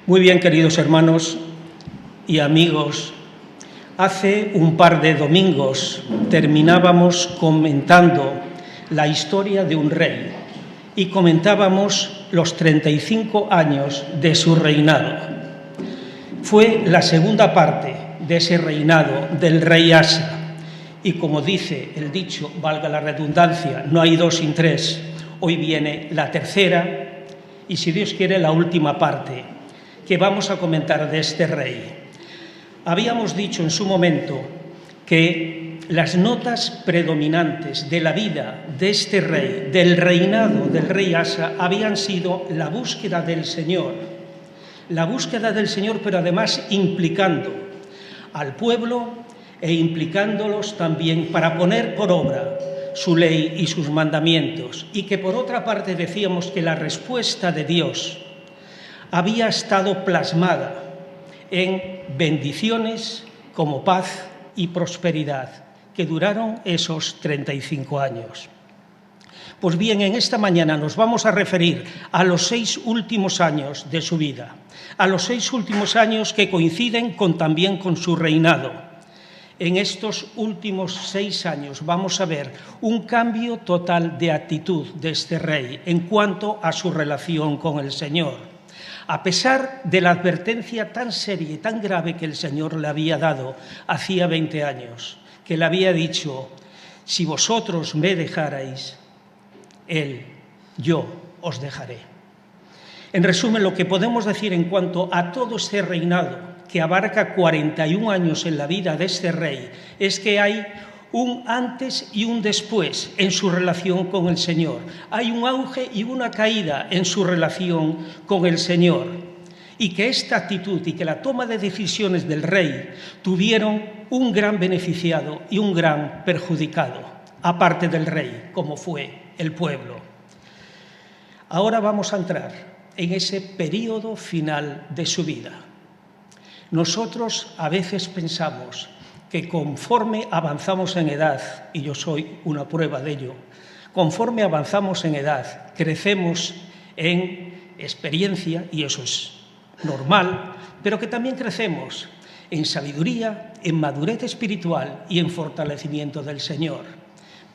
Muy bien, queridos hermanos y amigos, hace un par de domingos terminábamos comentando la historia de un rey y comentábamos los 35 años de su reinado. Fue la segunda parte de ese reinado del rey Asa y, como dice el dicho, valga la redundancia, no hay dos sin tres. Hoy viene la tercera y, si Dios quiere, la última parte que vamos a comentar de este rey. Habíamos dicho en su momento que las notas predominantes de la vida de este rey, del reinado del rey Asa, habían sido la búsqueda del Señor, pero además implicando al pueblo e implicándolos también para poner por obra su ley y sus mandamientos, y que por otra parte decíamos que la respuesta de Dios había estado plasmada en bendiciones como paz y prosperidad, que duraron esos 35 años. Pues bien, en esta mañana nos vamos a referir a los 6 últimos años de su vida, a los 6 últimos años que coinciden también con su reinado. En estos últimos 6 años vamos a ver un cambio total de actitud de este rey en cuanto a su relación con el Señor. A pesar de la advertencia tan seria y tan grave que el Señor le había dado hacía 20 años, que le había dicho: si vosotros me dejarais, yo os dejaré. En resumen, lo que podemos decir en cuanto a todo este reinado, que abarca 41 años en la vida de este rey, es que hay un antes y un después en su relación con el Señor. Hay un auge y una caída en su relación con el Señor. Y que esta actitud y que la toma de decisiones del rey tuvieron un gran beneficiado y un gran perjudicado, aparte del rey, como fue el pueblo. Ahora vamos a entrar en ese periodo final de su vida. Nosotros a veces pensamos que conforme avanzamos en edad, y yo soy una prueba de ello, conforme avanzamos en edad, crecemos en experiencia, y eso es normal, pero que también crecemos en sabiduría, en madurez espiritual y en fortalecimiento del Señor.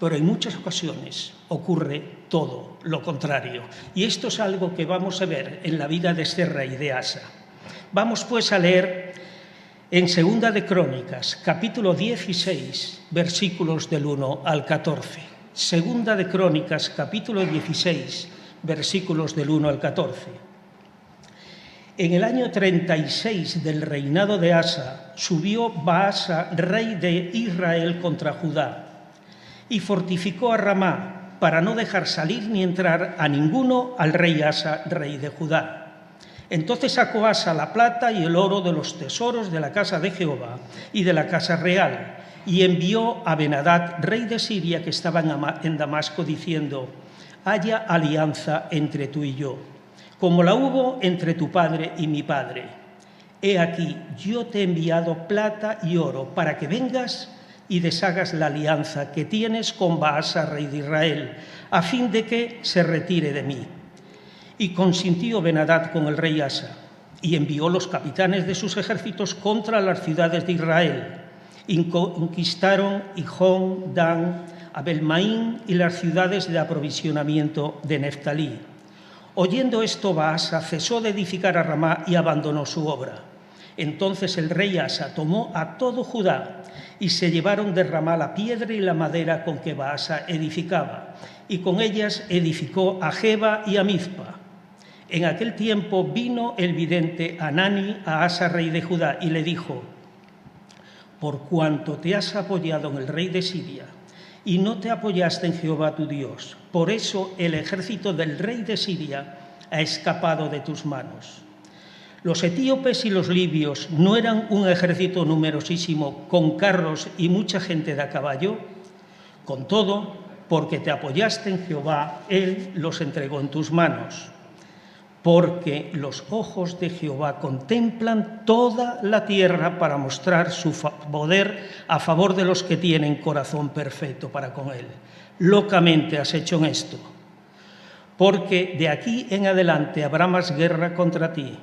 Pero en muchas ocasiones ocurre todo lo contrario. Y esto es algo que vamos a ver en la vida de este rey de Asa. Vamos pues a leer en Segunda de Crónicas, capítulo 16, versículos del 1 al 14. Segunda de Crónicas, capítulo 16, versículos del 1 al 14. En el año 36 del reinado de Asa, subió Baasa, rey de Israel, contra Judá, y fortificó a Ramá para no dejar salir ni entrar a ninguno al rey Asa, rey de Judá. Entonces sacó Asa la plata y el oro de los tesoros de la casa de Jehová y de la casa real, y envió a Ben-Hadad, rey de Siria, que estaba en Damasco, diciendo: haya alianza entre tú y yo, como la hubo entre tu padre y mi padre. He aquí, yo te he enviado plata y oro para que vengas y deshagas la alianza que tienes con Baasa, rey de Israel, a fin de que se retire de mí. Y consintió Ben-Hadad con el rey Asa, y envió los capitanes de sus ejércitos contra las ciudades de Israel. Y conquistaron Gijón, Dan, Abel-Maín y las ciudades de aprovisionamiento de Neftalí. Oyendo esto, Baasa cesó de edificar a Ramá y abandonó su obra. Entonces el rey Asa tomó a todo Judá y se llevaron de Ramá la piedra y la madera con que Baasa edificaba, y con ellas edificó a Geba y a Mizpa. En aquel tiempo vino el vidente Hanani a Asa, rey de Judá, y le dijo: por cuanto te has apoyado en el rey de Siria y no te apoyaste en Jehová tu Dios, por eso el ejército del rey de Siria ha escapado de tus manos. Los etíopes y los libios no eran un ejército numerosísimo con carros y mucha gente de a caballo. Con todo, porque te apoyaste en Jehová, él los entregó en tus manos. Porque los ojos de Jehová contemplan toda la tierra para mostrar su poder a favor de los que tienen corazón perfecto para con él. Locamente has hecho en esto, porque de aquí en adelante habrá más guerra contra ti.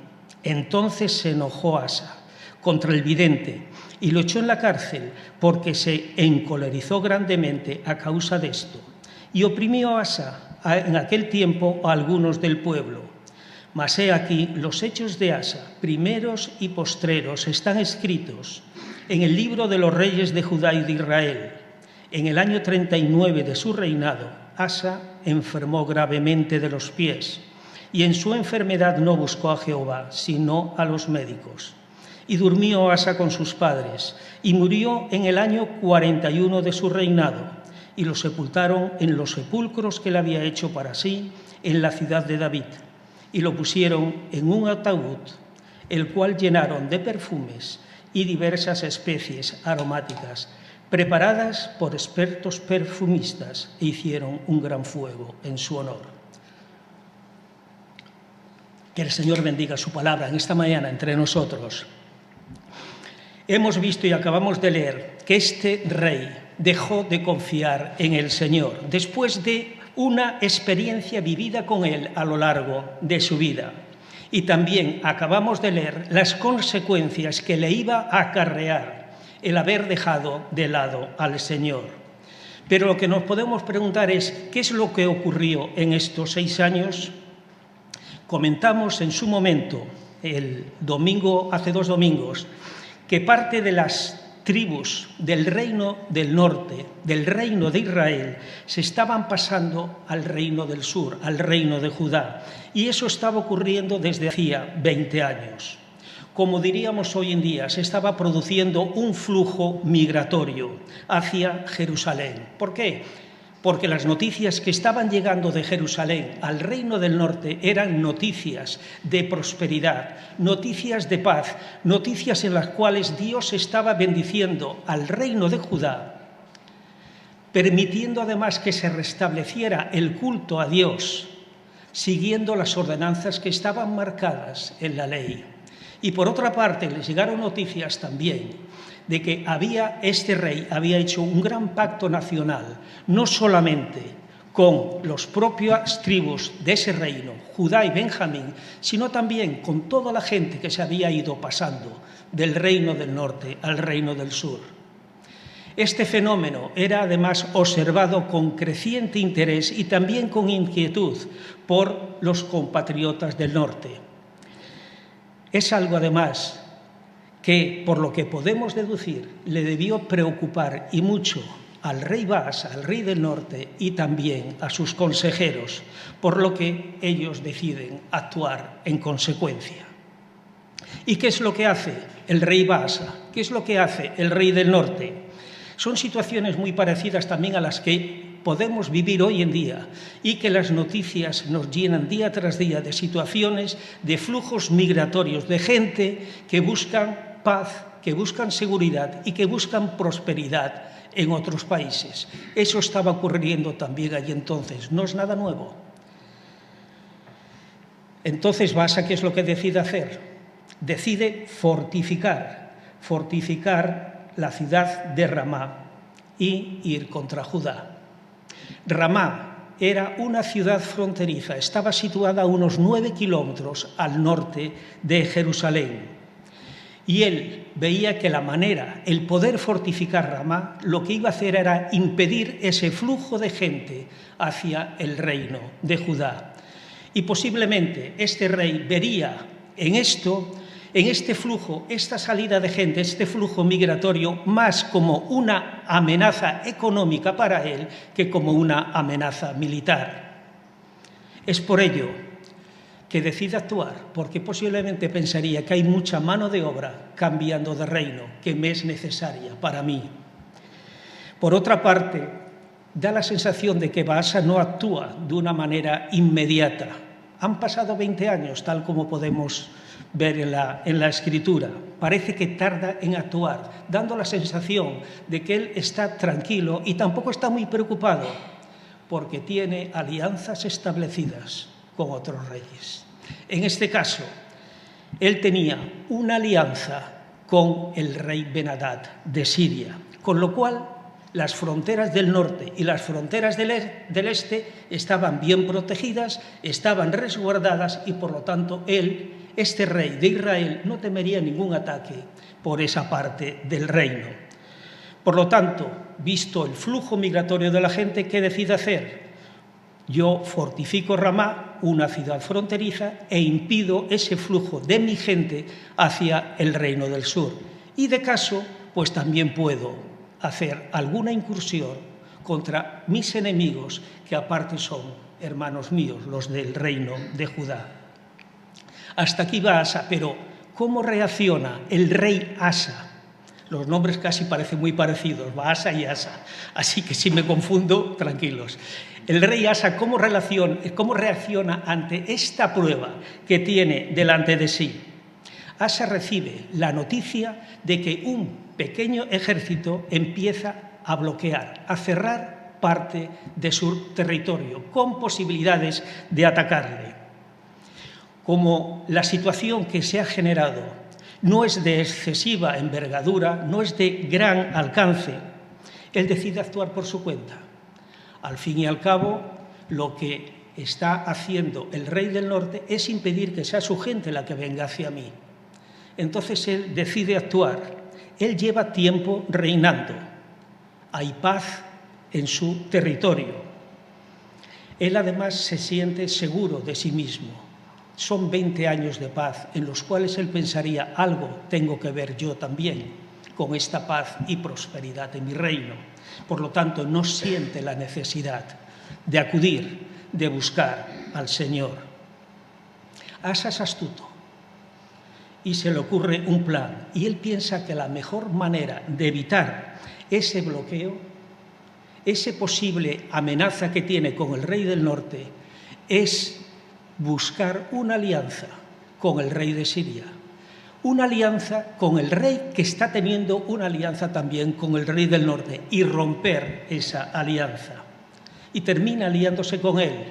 Entonces se enojó Asa contra el vidente y lo echó en la cárcel porque se encolerizó grandemente a causa de esto. Y oprimió Asa en aquel tiempo a algunos del pueblo. Mas he aquí, los hechos de Asa, primeros y postreros, están escritos en el libro de los reyes de Judá y de Israel. En el año 39 de su reinado, Asa enfermó gravemente de los pies, y en su enfermedad no buscó a Jehová, sino a los médicos. Y durmió Asa con sus padres, y murió en el año 41 de su reinado, y lo sepultaron en los sepulcros que él había hecho para sí en la ciudad de David, y lo pusieron en un ataúd, el cual llenaron de perfumes y diversas especies aromáticas, preparadas por expertos perfumistas, e hicieron un gran fuego en su honor. Que el Señor bendiga su palabra en esta mañana entre nosotros. Hemos visto y acabamos de leer que este rey dejó de confiar en el Señor después de una experiencia vivida con Él a lo largo de su vida. Y también acabamos de leer las consecuencias que le iba a acarrear el haber dejado de lado al Señor. Pero lo que nos podemos preguntar es, ¿qué es lo que ocurrió en estos 6 años? Comentamos en su momento, el domingo, hace 2 domingos, que parte de las tribus del reino del norte, del reino de Israel, se estaban pasando al reino del sur, al reino de Judá. Y eso estaba ocurriendo desde hacía 20 años. Como diríamos hoy en día, se estaba produciendo un flujo migratorio hacia Jerusalén. ¿Por qué? Porque las noticias que estaban llegando de Jerusalén al reino del norte eran noticias de prosperidad, noticias de paz, noticias en las cuales Dios estaba bendiciendo al reino de Judá, permitiendo además que se restableciera el culto a Dios, siguiendo las ordenanzas que estaban marcadas en la ley. Y por otra parte, les llegaron noticias también de que este rey había hecho un gran pacto nacional, no solamente con las propias tribus de ese reino, Judá y Benjamín, sino también con toda la gente que se había ido pasando del reino del norte al reino del sur. Este fenómeno era además observado con creciente interés y también con inquietud por los compatriotas del norte. Es algo además que, por lo que podemos deducir, le debió preocupar y mucho al rey Baasa, al rey del norte, y también a sus consejeros, por lo que ellos deciden actuar en consecuencia. ¿Y qué es lo que hace el rey Baasa? ¿Qué es lo que hace el rey del norte? Son situaciones muy parecidas también a las que podemos vivir hoy en día y que las noticias nos llenan día tras día de situaciones, de flujos migratorios, de gente que buscan paz, que buscan seguridad y que buscan prosperidad en otros países. Eso estaba ocurriendo también allí entonces, no es nada nuevo. Entonces Baasa, ¿qué es lo que decide hacer? Decide fortificar la ciudad de Ramá y ir contra Judá. Ramá era una ciudad fronteriza, estaba situada a unos 9 kilómetros al norte de Jerusalén. Y él veía que el poder fortificar Ramá, lo que iba a hacer era impedir ese flujo de gente hacia el reino de Judá. Y posiblemente este rey vería en este flujo, esta salida de gente, este flujo migratorio, más como una amenaza económica para él que como una amenaza militar. Es por ello que decide actuar, porque posiblemente pensaría que hay mucha mano de obra cambiando de reino, que me es necesaria para mí. Por otra parte, da la sensación de que Baasa no actúa de una manera inmediata. Han pasado 20 años, tal como podemos ver en la Escritura. Parece que tarda en actuar, dando la sensación de que él está tranquilo y tampoco está muy preocupado, porque tiene alianzas establecidas con otros reyes. En este caso, él tenía una alianza con el rey Ben-Hadad de Siria, con lo cual Las fronteras del norte y las fronteras del este estaban bien protegidas, estaban resguardadas y, por lo tanto, este rey de Israel, no temería ningún ataque por esa parte del reino. Por lo tanto, visto el flujo migratorio de la gente, ¿qué decide hacer? Yo fortifico Ramá, una ciudad fronteriza, e impido ese flujo de mi gente hacia el reino del sur. Y de caso, pues también puedo hacer alguna incursión contra mis enemigos, que aparte son hermanos míos, los del reino de Judá. Hasta aquí va Asa, pero ¿cómo reacciona el rey Asa? Los nombres casi parecen muy parecidos, Baasa y Asa, así que si me confundo, tranquilos. El rey Asa, ¿cómo reacciona ante esta prueba que tiene delante de sí? Asa recibe la noticia de que un pequeño ejército empieza a bloquear, a cerrar parte de su territorio, con posibilidades de atacarle. Como la situación que se ha generado no es de excesiva envergadura, no es de gran alcance, él decide actuar por su cuenta. Al fin y al cabo, lo que está haciendo el rey del norte es impedir que sea su gente la que venga hacia mí. Entonces él decide actuar. Él lleva tiempo reinando. Hay paz en su territorio. Él además se siente seguro de sí mismo. Son 20 años de paz en los cuales él pensaría, algo tengo que ver yo también con esta paz y prosperidad en mi reino. Por lo tanto, no siente la necesidad de acudir, de buscar al Señor. Asa es astuto y se le ocurre un plan. Y él piensa que la mejor manera de evitar ese bloqueo, esa posible amenaza que tiene con el rey del norte, es buscar una alianza con el rey de Siria. Una alianza con el rey que está teniendo una alianza también con el rey del norte y romper esa alianza. Y termina aliándose con él.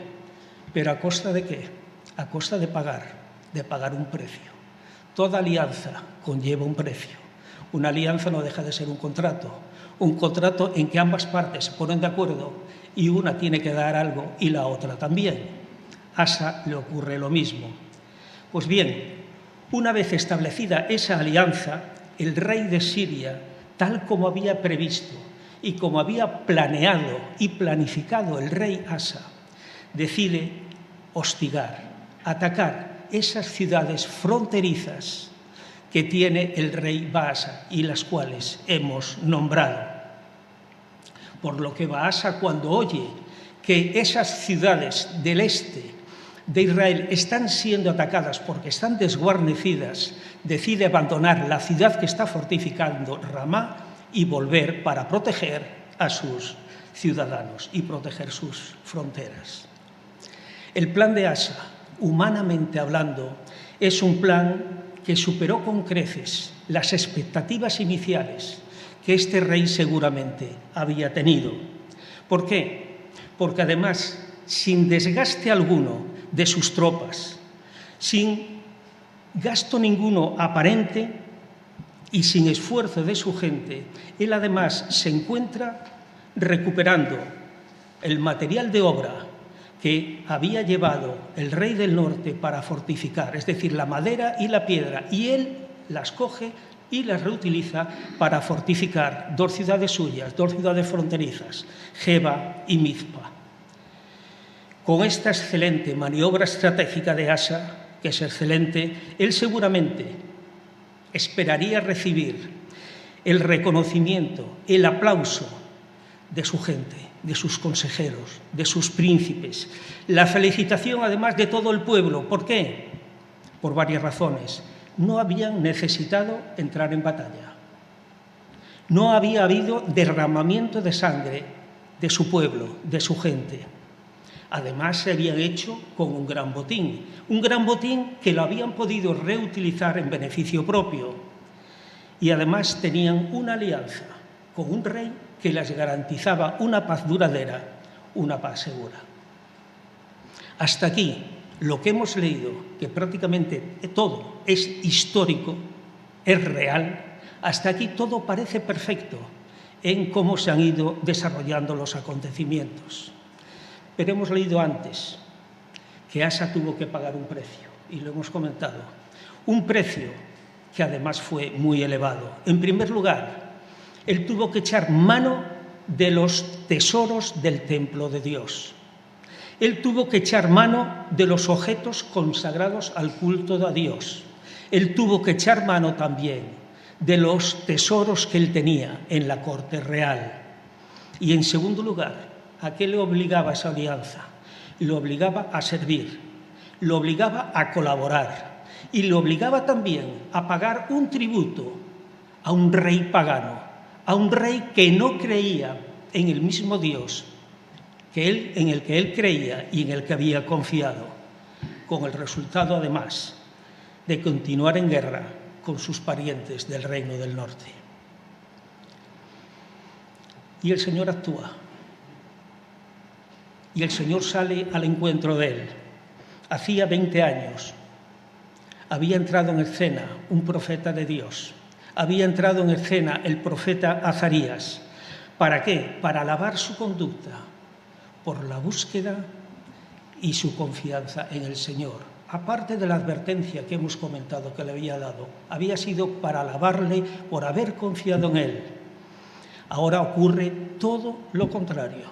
¿Pero a costa de qué? A costa de pagar un precio. Toda alianza conlleva un precio. Una alianza no deja de ser un contrato en que ambas partes se ponen de acuerdo y una tiene que dar algo y la otra también. A Asa le ocurre lo mismo. Pues bien, una vez establecida esa alianza, el rey de Siria, tal como había previsto y como había planeado y planificado el rey Asa, decide hostigar, atacar esas ciudades fronterizas que tiene el rey Baasa y las cuales hemos nombrado. Por lo que Baasa, cuando oye que esas ciudades del este de Israel están siendo atacadas porque están desguarnecidas, decide abandonar la ciudad que está fortificando, Ramá, y volver para proteger a sus ciudadanos y proteger sus fronteras. El plan de Asa, humanamente hablando, es un plan que superó con creces las expectativas iniciales que este rey seguramente había tenido. ¿Por qué? Porque además, sin desgaste alguno de sus tropas, sin gasto ninguno aparente y sin esfuerzo de su gente, él además se encuentra recuperando el material de obra que había llevado el rey del norte para fortificar, es decir, la madera y la piedra, y él las coge y las reutiliza para fortificar dos ciudades suyas, dos ciudades fronterizas, Geba y Mizpa. Con esta excelente maniobra estratégica de Asa, que es excelente, él seguramente esperaría recibir el reconocimiento, el aplauso de su gente, de sus consejeros, de sus príncipes, la felicitación además de todo el pueblo. ¿Por qué? Por varias razones. No habían necesitado entrar en batalla. No había habido derramamiento de sangre de su pueblo, de su gente. Además, se habían hecho con un gran botín que lo habían podido reutilizar en beneficio propio. Y además tenían una alianza con un rey que les garantizaba una paz duradera, una paz segura. Hasta aquí lo que hemos leído, que prácticamente todo es histórico, es real, hasta aquí todo parece perfecto. en cómo se han ido desarrollando los acontecimientos. Pero hemos leído antes que Asa tuvo que pagar un precio, y lo hemos comentado, un precio que además fue muy elevado. En primer lugar, él tuvo que echar mano de los tesoros del templo de Dios. Él tuvo que echar mano de los objetos consagrados al culto de Dios. Él tuvo que echar mano también de los tesoros que él tenía en la corte real. Y en segundo lugar, ¿a qué le obligaba esa alianza? Le obligaba a servir, le obligaba a colaborar y le obligaba también a pagar un tributo a un rey pagano, a un rey que no creía en el mismo Dios en el que él creía y en el que había confiado, con el resultado además de continuar en guerra con sus parientes del Reino del Norte. Y el Señor actúa. Y el Señor sale al encuentro de él. Hacía 20 años había entrado en escena un profeta de Dios. Había entrado en escena el profeta Azarías. ¿Para qué? Para alabar su conducta por la búsqueda y su confianza en el Señor. Aparte de la advertencia que hemos comentado que le había dado, había sido para alabarle por haber confiado en él. Ahora ocurre todo lo contrario.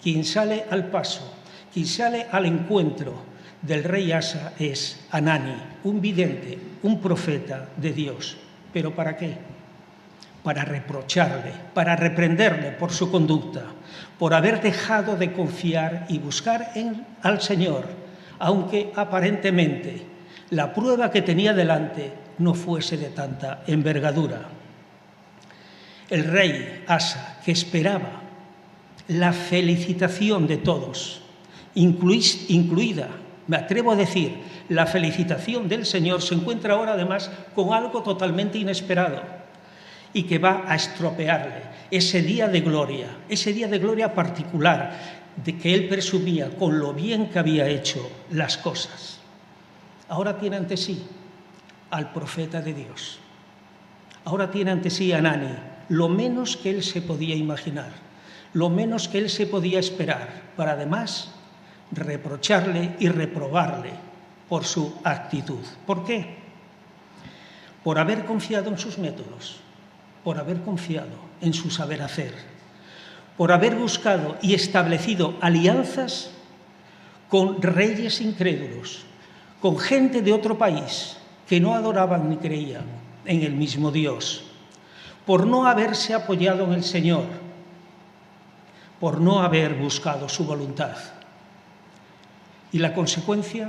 Quien sale al paso, quien sale al encuentro del rey Asa es Hanani, un vidente, un profeta de Dios. ¿Pero para qué? Para reprocharle, para reprenderle por su conducta, por haber dejado de confiar y buscar al Señor, aunque aparentemente la prueba que tenía delante no fuese de tanta envergadura. El rey Asa, que esperaba la felicitación de todos, incluida, me atrevo a decir, la felicitación del Señor, se encuentra ahora además con algo totalmente inesperado y que va a estropearle ese día de gloria particular de que él presumía con lo bien que había hecho las cosas. Ahora tiene ante sí al profeta de Dios. Ahora tiene ante sí a Hanani, lo menos que él se podía imaginar, lo menos que él se podía esperar, para además reprocharle y reprobarle por su actitud. ¿Por qué? Por haber confiado en sus métodos, por haber confiado en su saber hacer, por haber buscado y establecido alianzas con reyes incrédulos, con gente de otro país que no adoraban ni creían en el mismo Dios, por no haberse apoyado en el Señor, por no haber buscado su voluntad. Y la consecuencia,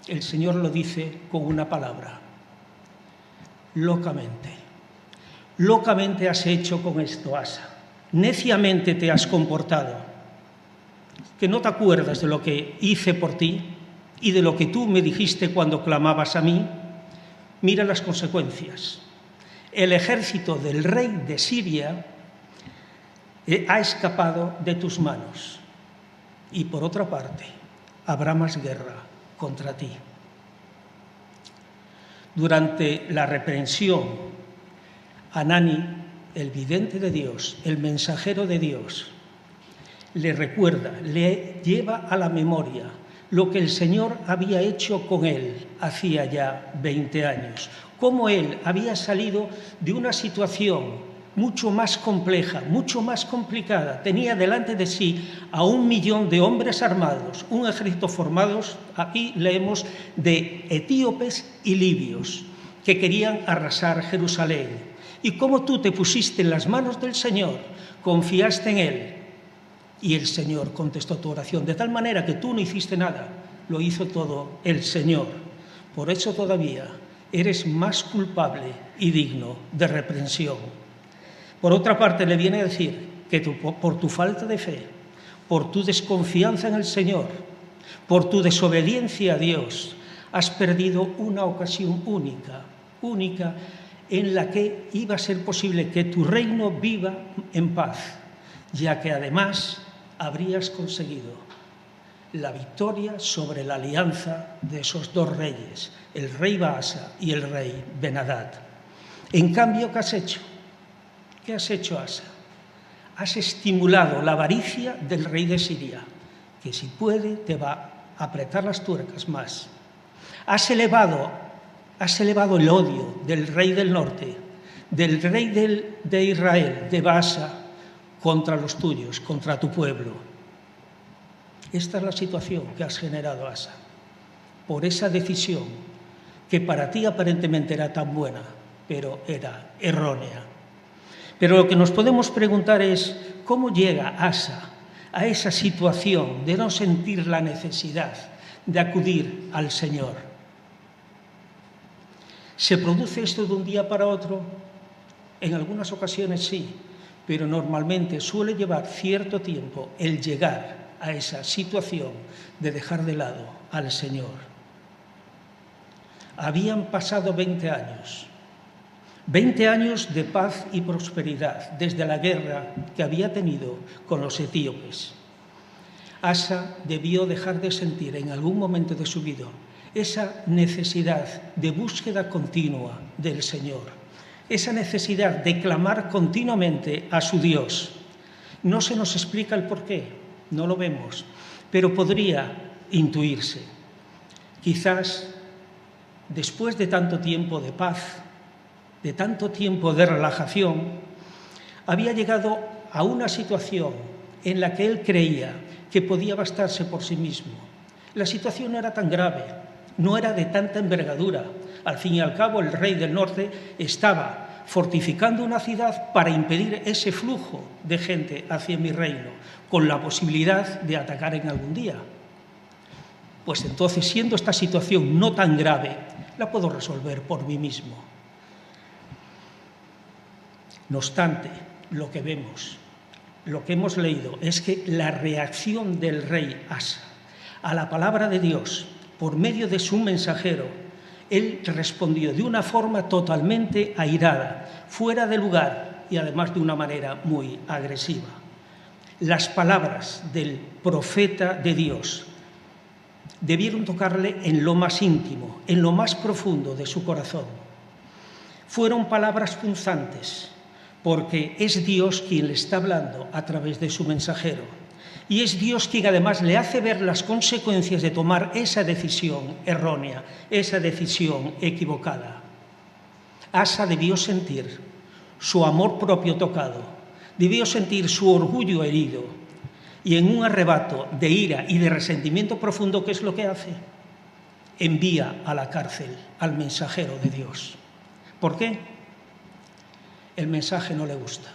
el Señor lo dice con una palabra: locamente. Locamente has hecho con esto, Asa. Neciamente te has comportado, que no te acuerdas de lo que hice por ti y de lo que tú me dijiste cuando clamabas a mí. Mira las consecuencias. El ejército del rey de Siria ha escapado de tus manos y por otra parte habrá más guerra contra ti. Durante la reprensión, Hanani, el vidente de Dios, el mensajero de Dios, le recuerda, le lleva a la memoria lo que el Señor había hecho con él hacía ya 20 años, cómo él había salido de una situación mucho más compleja, mucho más complicada. Tenía delante de sí a 1 millón de hombres armados, un ejército formado, aquí leemos, de etíopes y libios, que querían arrasar Jerusalén. Y cómo tú te pusiste en las manos del Señor, confiaste en Él, y el Señor contestó tu oración, de tal manera que tú no hiciste nada, lo hizo todo el Señor. Por eso todavía eres más culpable y digno de reprensión. Por otra parte, le viene a decir que por tu falta de fe, por tu desconfianza en el Señor, por tu desobediencia a Dios, has perdido una ocasión única en la que iba a ser posible que tu reino viva en paz, ya que además habrías conseguido la victoria sobre la alianza de esos dos reyes, el rey Baasa y el rey Ben-Hadad. En cambio, ¿qué has hecho? ¿Qué has hecho, Asa? has estimulado la avaricia del rey de Siria, que si puede te va a apretar las tuercas más. Has elevado el odio del rey del norte, del rey de Israel, de Baasa, contra los tuyos, contra tu pueblo. Esta es la situación que has generado, Asa, por esa decisión que para ti aparentemente era tan buena, pero era errónea. Pero lo que nos podemos preguntar es, ¿cómo llega Asa a esa situación de no sentir la necesidad de acudir al Señor? ¿Se produce esto de un día para otro? En algunas ocasiones sí, pero normalmente suele llevar cierto tiempo el llegar a esa situación de dejar de lado al Señor. Habían pasado 20 años. 20 años de paz y prosperidad desde la guerra que había tenido con los etíopes. Asa debió dejar de sentir en algún momento de su vida esa necesidad de búsqueda continua del Señor, esa necesidad de clamar continuamente a su Dios. No se nos explica el porqué, no lo vemos, pero podría intuirse. Quizás después de tanto tiempo de paz, de tanto tiempo de relajación, había llegado a una situación en la que él creía que podía bastarse por sí mismo. La situación no era tan grave, no era de tanta envergadura. Al fin y al cabo, el rey del norte estaba fortificando una ciudad para impedir ese flujo de gente hacia mi reino, con la posibilidad de atacar en algún día. Pues entonces, siendo esta situación no tan grave, la puedo resolver por mí mismo. No obstante, lo que vemos, lo que hemos leído, es que la reacción del rey Asa a la palabra de Dios por medio de su mensajero, él respondió de una forma totalmente airada, fuera de lugar y además de una manera muy agresiva. Las palabras del profeta de Dios debieron tocarle en lo más íntimo, en lo más profundo de su corazón. Fueron palabras punzantes, porque es Dios quien le está hablando a través de su mensajero. Y es Dios quien además le hace ver las consecuencias de tomar esa decisión errónea, esa decisión equivocada. Asa debió sentir su amor propio tocado, debió sentir su orgullo herido, y en un arrebato de ira y de resentimiento profundo, ¿qué es lo que hace? Envía a la cárcel al mensajero de Dios. ¿Por qué? El mensaje no le gusta.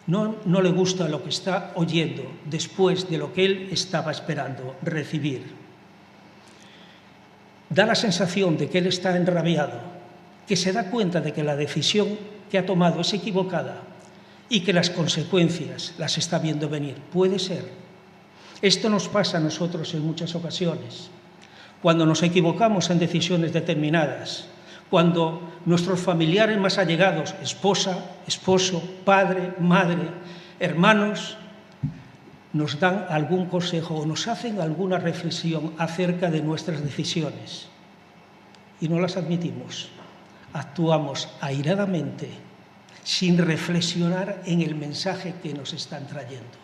No le gusta lo que está oyendo después de lo que él estaba esperando recibir. Da la sensación de que él está enrabiado, que se da cuenta de que la decisión que ha tomado es equivocada y que las consecuencias las está viendo venir. Puede ser. Esto nos pasa a nosotros en muchas ocasiones. Cuando nos equivocamos en decisiones determinadas, cuando nuestros familiares más allegados, esposa, esposo, padre, madre, hermanos, nos dan algún consejo o nos hacen alguna reflexión acerca de nuestras decisiones y no las admitimos, actuamos airadamente, sin reflexionar en el mensaje que nos están trayendo.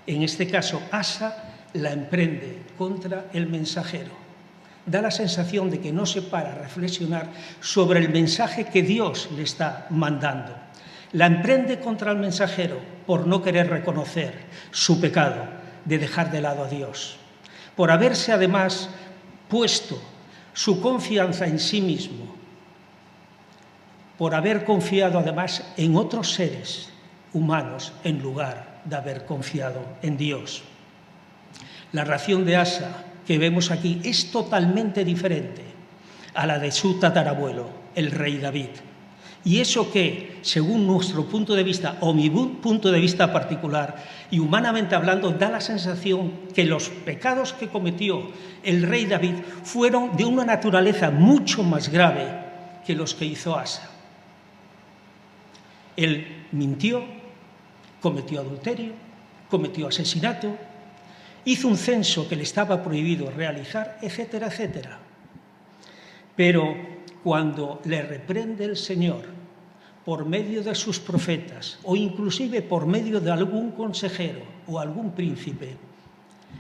En este caso, Asa la emprende contra el mensajero. Da la sensación de que no se para a reflexionar sobre el mensaje que Dios le está mandando. La emprende contra el mensajero por no querer reconocer su pecado de dejar de lado a Dios, por haberse además puesto su confianza en sí mismo, por haber confiado además en otros seres humanos en lugar de haber confiado en Dios. La reacción de Asa que vemos aquí es totalmente diferente a la de su tatarabuelo, el rey David. Y eso que, según nuestro punto de vista, o mi punto de vista particular, y humanamente hablando, da la sensación que los pecados que cometió el rey David fueron de una naturaleza mucho más grave que los que hizo Asa. Él mintió, cometió adulterio, cometió asesinato, hizo un censo que le estaba prohibido realizar, etcétera, etcétera. Pero cuando le reprende el Señor por medio de sus profetas o inclusive por medio de algún consejero o algún príncipe,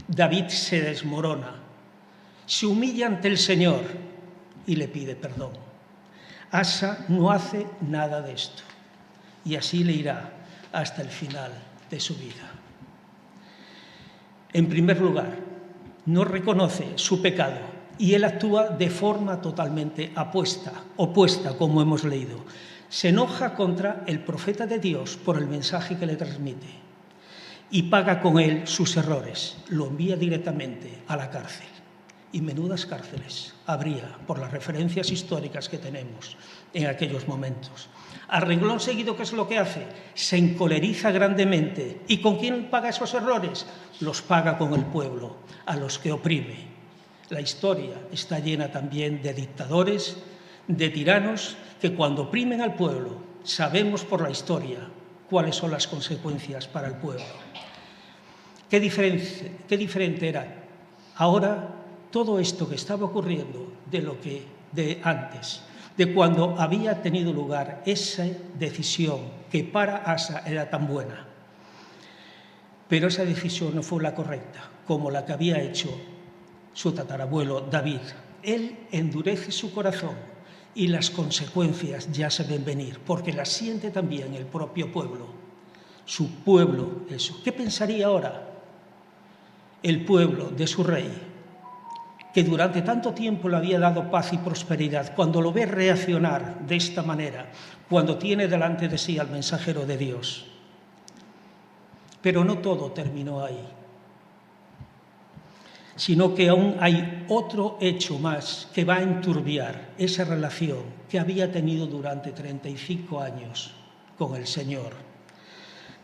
David se desmorona, se humilla ante el Señor y le pide perdón. Asa no hace nada de esto y así le irá hasta el final de su vida. En primer lugar, no reconoce su pecado y él actúa de forma totalmente opuesta, como hemos leído. Se enoja contra el profeta de Dios por el mensaje que le transmite y paga con él sus errores. Lo envía directamente a la cárcel. Y menudas cárceles habría por las referencias históricas que tenemos en aquellos momentos. A renglón seguido, ¿qué es lo que hace? Se encoleriza grandemente. ¿Y con quién paga esos errores? Los paga con el pueblo, a los que oprime. La historia está llena también de dictadores, de tiranos, que cuando oprimen al pueblo, sabemos por la historia cuáles son las consecuencias para el pueblo. ¿Qué diferente era ahora todo esto que estaba ocurriendo de antes, de cuando había tenido lugar esa decisión que para Asa era tan buena? Pero esa decisión no fue la correcta, como la que había hecho su tatarabuelo David. Él endurece su corazón y las consecuencias ya se ven venir, porque las siente también el propio pueblo. Su pueblo, eso. ¿Qué pensaría ahora el pueblo de su rey, que durante tanto tiempo le había dado paz y prosperidad, cuando lo ve reaccionar de esta manera, cuando tiene delante de sí al mensajero de Dios? Pero no todo terminó ahí, sino que aún hay otro hecho más que va a enturbiar esa relación que había tenido durante 35 años con el Señor.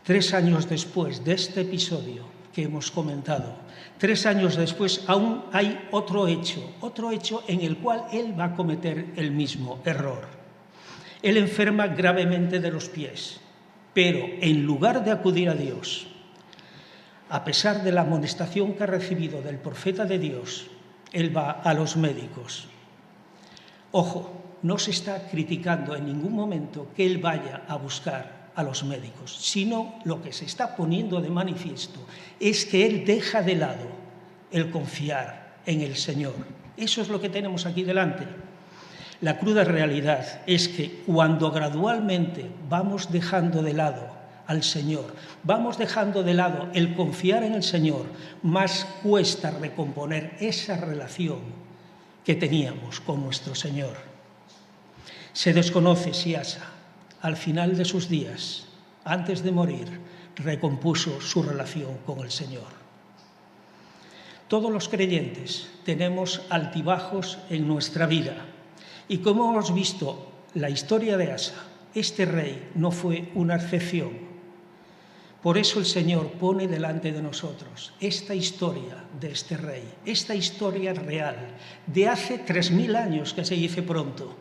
3 años después de este episodio que hemos comentado, 3 años después aún hay otro hecho en el cual él va a cometer el mismo error. Él enferma gravemente de los pies, pero en lugar de acudir a Dios, a pesar de la amonestación que ha recibido del profeta de Dios, él va a los médicos. Ojo, no se está criticando en ningún momento que él vaya a buscar a los médicos, sino lo que se está poniendo de manifiesto es que él deja de lado el confiar en el Señor. Eso es lo que tenemos aquí delante. La cruda realidad es que cuando gradualmente vamos dejando de lado al Señor, vamos dejando de lado el confiar en el Señor, más cuesta recomponer esa relación que teníamos con nuestro Señor. Se desconoce si Asa, al final de sus días, antes de morir, recompuso su relación con el Señor. Todos los creyentes tenemos altibajos en nuestra vida y como hemos visto la historia de Asa, este rey no fue una excepción. Por eso el Señor pone delante de nosotros esta historia de este rey, esta historia real de hace 3000 años, que se dice pronto,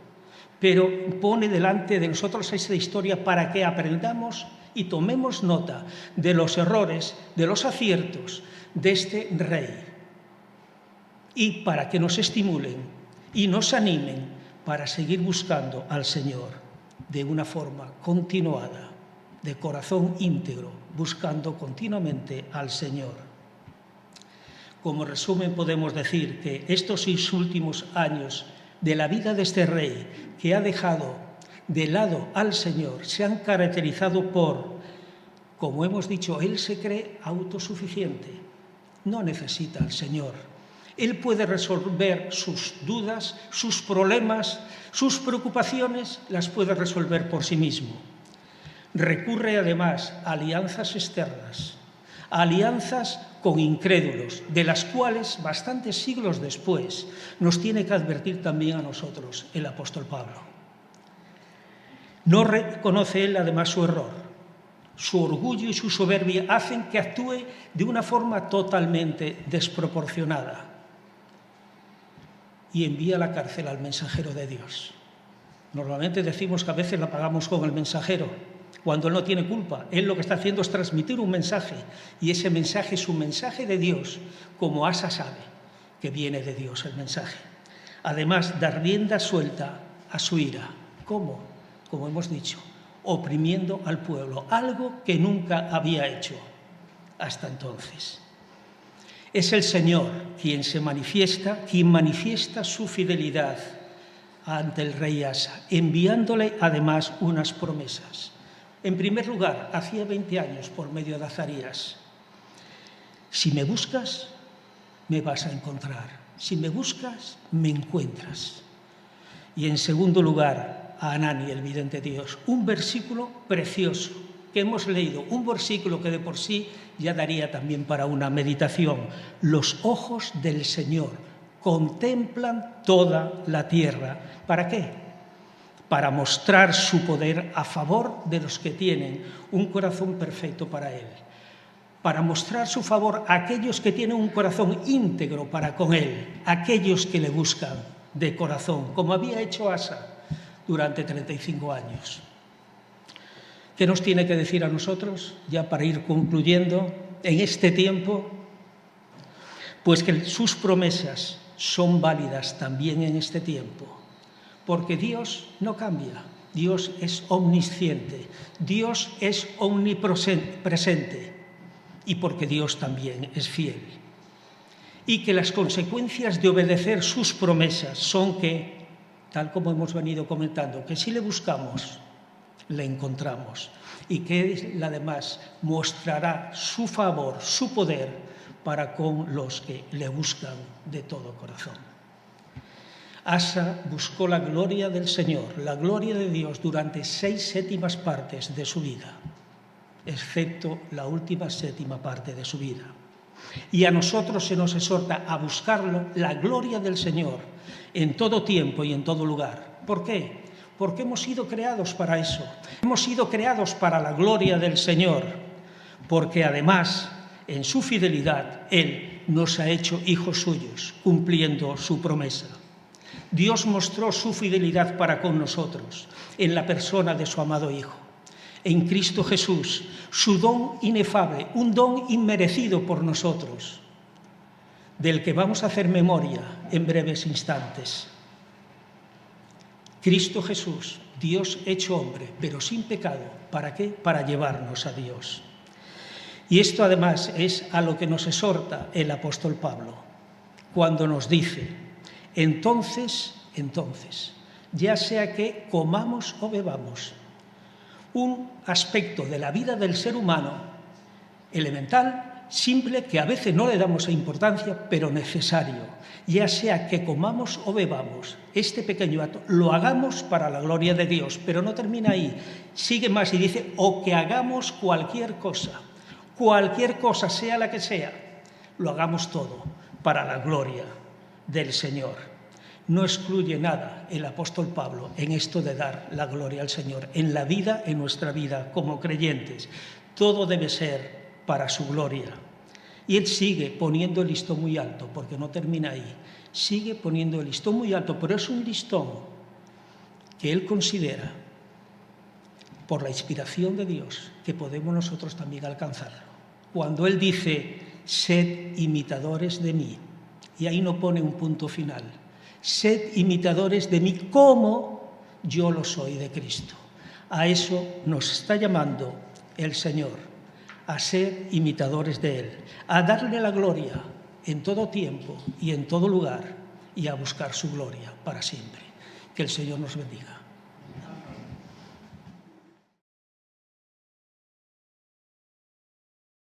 pero pone delante de nosotros esta historia para que aprendamos y tomemos nota de los errores, de los aciertos de este rey y para que nos estimulen y nos animen para seguir buscando al Señor de una forma continuada, de corazón íntegro, buscando continuamente al Señor. Como resumen podemos decir que estos 6 últimos años de la vida de este rey, que ha dejado de lado al Señor, se han caracterizado por, como hemos dicho, él se cree autosuficiente, no necesita al Señor. Él puede resolver sus dudas, sus problemas, sus preocupaciones, las puede resolver por sí mismo. Recurre además a alianzas externas, a alianzas con incrédulos, de las cuales bastantes siglos después nos tiene que advertir también a nosotros el apóstol Pablo. No reconoce él además su error. Su orgullo y su soberbia hacen que actúe de una forma totalmente desproporcionada y envía a la cárcel al mensajero de Dios. Normalmente decimos que a veces la pagamos con el mensajero, cuando él no tiene culpa. Él lo que está haciendo es transmitir un mensaje, y ese mensaje es un mensaje de Dios, como Asa sabe que viene de Dios el mensaje. Además, dar rienda suelta a su ira. ¿Cómo? Como hemos dicho, oprimiendo al pueblo, algo que nunca había hecho hasta entonces. Es el Señor quien manifiesta su fidelidad ante el rey Asa, enviándole además unas promesas. En primer lugar, hacía 20 años, por medio de Azarías: si me buscas, me vas a encontrar. Si me buscas, me encuentras. Y en segundo lugar, a Hanani, el vidente Dios, un versículo precioso que hemos leído, un versículo que de por sí ya daría también para una meditación. Los ojos del Señor contemplan toda la tierra. ¿Para qué? Para mostrar su poder a favor de los que tienen un corazón perfecto para Él. Para mostrar su favor a aquellos que tienen un corazón íntegro para con Él, aquellos que le buscan de corazón, como había hecho Asa durante 35 años. ¿Qué nos tiene que decir a nosotros, ya para ir concluyendo, en este tiempo? Pues que sus promesas son válidas también en este tiempo, porque Dios no cambia, Dios es omnisciente, Dios es omnipresente, y porque Dios también es fiel. Y que las consecuencias de obedecer sus promesas son que, tal como hemos venido comentando, que si le buscamos, le encontramos, y que Él además mostrará su favor, su poder para con los que le buscan de todo corazón. Asa buscó la gloria del Señor, la gloria de Dios, durante 6/7 partes de su vida, excepto la última 7ª parte de su vida. Y a nosotros se nos exhorta a buscarlo, la gloria del Señor, en todo tiempo y en todo lugar. ¿Por qué? Porque hemos sido creados para eso. Hemos sido creados para la gloria del Señor, porque además, en su fidelidad, Él nos ha hecho hijos suyos, cumpliendo su promesa. Dios mostró su fidelidad para con nosotros en la persona de su amado Hijo. En Cristo Jesús, su don inefable, un don inmerecido por nosotros, del que vamos a hacer memoria en breves instantes. Cristo Jesús, Dios hecho hombre, pero sin pecado. ¿Para qué? Para llevarnos a Dios. Y esto además es a lo que nos exhorta el apóstol Pablo, cuando nos dice: entonces, ya sea que comamos o bebamos, un aspecto de la vida del ser humano elemental, simple, que a veces no le damos importancia, pero necesario. Ya sea que comamos o bebamos, este pequeño acto lo hagamos para la gloria de Dios, pero no termina ahí, sigue más y dice: o que hagamos cualquier cosa, sea la que sea, lo hagamos todo para la gloria del Señor. No excluye nada el apóstol Pablo en esto de dar la gloria al Señor, en la vida, en nuestra vida como creyentes. Todo debe ser para su gloria. Y él sigue poniendo el listón muy alto, porque no termina ahí. Sigue poniendo el listón muy alto, pero es un listón que él considera, por la inspiración de Dios, que podemos nosotros también alcanzarlo. Cuando él dice: sed imitadores de mí, y ahí no pone un punto final. Sed imitadores de mí como yo lo soy de Cristo. A eso nos está llamando el Señor, a ser imitadores de Él, a darle la gloria en todo tiempo y en todo lugar, y a buscar su gloria para siempre. Que el Señor nos bendiga.